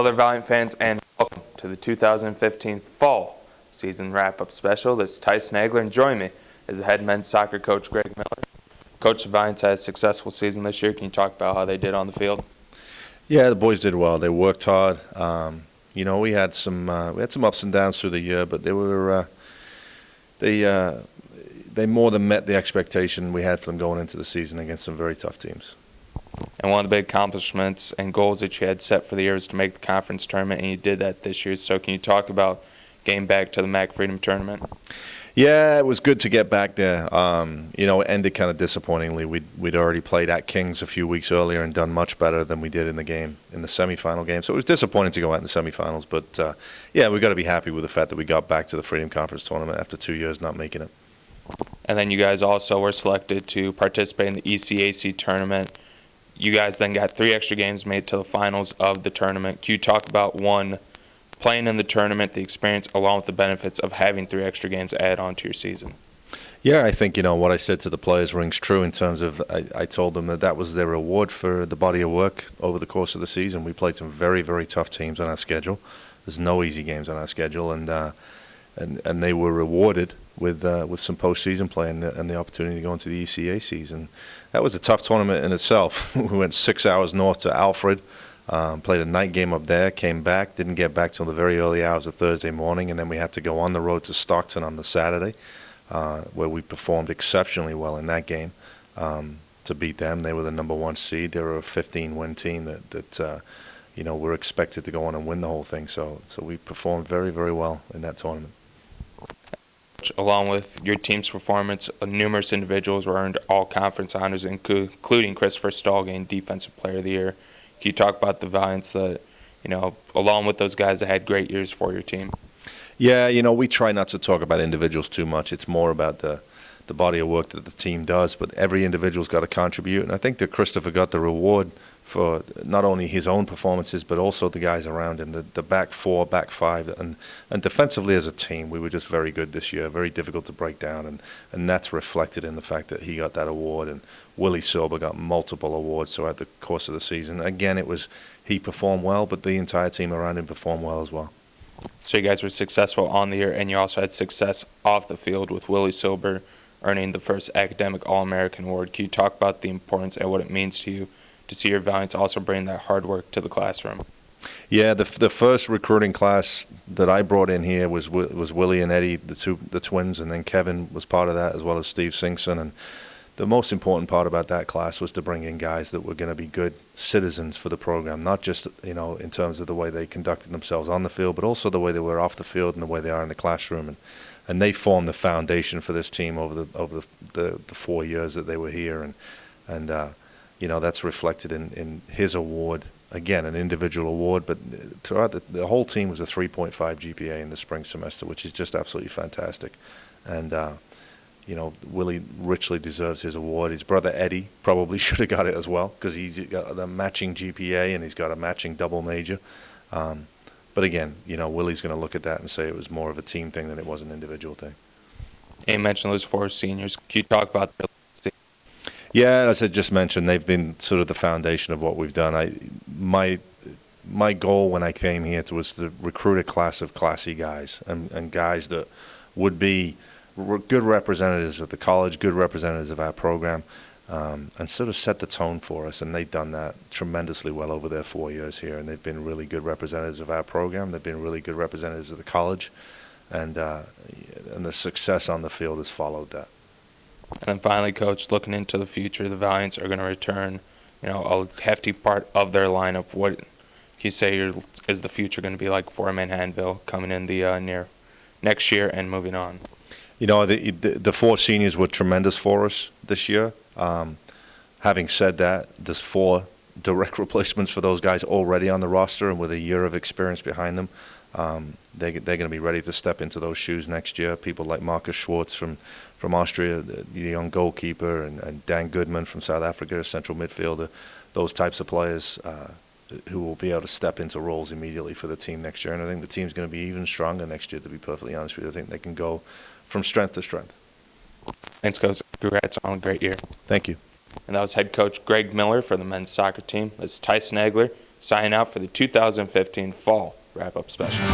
Hello there, Valiant fans, and welcome to the 2015 Fall Season Wrap-Up Special. This is Tyson, Agler, and joining me is the head men's soccer coach, Gregg Miller. Coach, the Valiant's had a successful season this year. Can you talk about how they did on the field? Yeah, the boys did well. They worked hard. We had some ups and downs through the year, but they more than met the expectation we had for them going into the season against some very tough teams. And one of the big accomplishments and goals that you had set for the year was to make the conference tournament, and you did that this year. So can you talk about getting back to the MAC Freedom Tournament? Yeah, it was good to get back there. It ended kind of disappointingly. We'd already played at Kings a few weeks earlier and done much better than we did in the semifinal game. So it was disappointing to go out in the semifinals. But, we've got to be happy with the fact that we got back to the Freedom Conference Tournament after 2 years not making it. And then you guys also were selected to participate in the ECAC tournament. You guys then got 3 extra games made to the finals of the tournament. Can you talk about, one, playing in the tournament, the experience, along with the benefits of having 3 extra games added on to your season? Yeah, I think, what I said to the players rings true in terms of I told them that was their reward for the body of work over the course of the season. We played some very, very tough teams on our schedule. There's no easy games on our schedule, and they were rewarded with some postseason play and the opportunity to go into the ECACs. And that was a tough tournament in itself. We went 6 hours north to Alfred, played a night game up there, came back, didn't get back till the very early hours of Thursday morning, and then we had to go on the road to Stockton on the Saturday, where we performed exceptionally well in that game to beat them. They were the number 1 seed. They were a 15-win team that were expected to go on and win the whole thing. So we performed very, very well in that tournament. Along with your team's performance, numerous individuals were earned all-conference honors, including Christopher Stahl getting Defensive Player of the Year. Can you talk about the Valiants that, along with those guys that had great years for your team? Yeah, we try not to talk about individuals too much. It's more about the body of work that the team does, but every individual's got to contribute. And I think that Christopher got the reward for not only his own performances, but also the guys around him, the back 4, back 5, and defensively as a team, we were just very good this year, very difficult to break down, and that's reflected in the fact that he got that award, and Willie Silber got multiple awards throughout the course of the season. Again, he performed well, but the entire team around him performed well as well. So you guys were successful on the year, and you also had success off the field with Willie Silber earning the first Academic All-American Award. Can you talk about the importance and what it means to you to see your Valiants also bring that hard work to the classroom? Yeah, the first recruiting class that I brought in here was Willie and Eddie, the twins, and then Kevin was part of that, as well as Steve Singson. And the most important part about that class was to bring in guys that were going to be good citizens for the program, not just in terms of the way they conducted themselves on the field, but also the way they were off the field and the way they are in the classroom. And they formed the foundation for this team over the 4 years that they were here, and that's reflected in his award. Again, an individual award, but throughout the whole team was a 3.5 GPA in the spring semester, which is just absolutely fantastic. And Willie richly deserves his award. His brother Eddie probably should have got it as well, because he's got a matching GPA and he's got a matching double major. But again, Willie's going to look at that and say it was more of a team thing than it was an individual thing. And you mentioned those 4 seniors. Can you talk about their legacy? Yeah, as I just mentioned, they've been sort of the foundation of what we've done. My goal when I came here was to recruit a class of classy guys and guys that would be good representatives of the college, good representatives of our program, and sort of set the tone for us. And they've done that tremendously well over their 4 years here, and they've been really good representatives of our program. They've been really good representatives of the college, and the success on the field has followed that. And then finally, Coach, looking into the future, the Valiants are going to return, a hefty part of their lineup. What can you say is the future going to be like for Manhattanville coming in the near next year and moving on? The 4 seniors were tremendous for us this year. Having said that, there's 4 direct replacements for those guys already on the roster, and with a year of experience behind them, they're going to be ready to step into those shoes next year. People like Marcus Schwartz from Austria, the young goalkeeper, and Dan Goodman from South Africa, central midfielder, those types of players who will be able to step into roles immediately for the team next year. And I think the team's going to be even stronger next year, to be perfectly honest with you. I think they can go from strength to strength. Thanks, Coach. Congrats on a great year. Thank you. And that was head coach Gregg Miller for the men's soccer team. This is Tyson Agler signing out for the 2015 Fall Wrap-Up Special.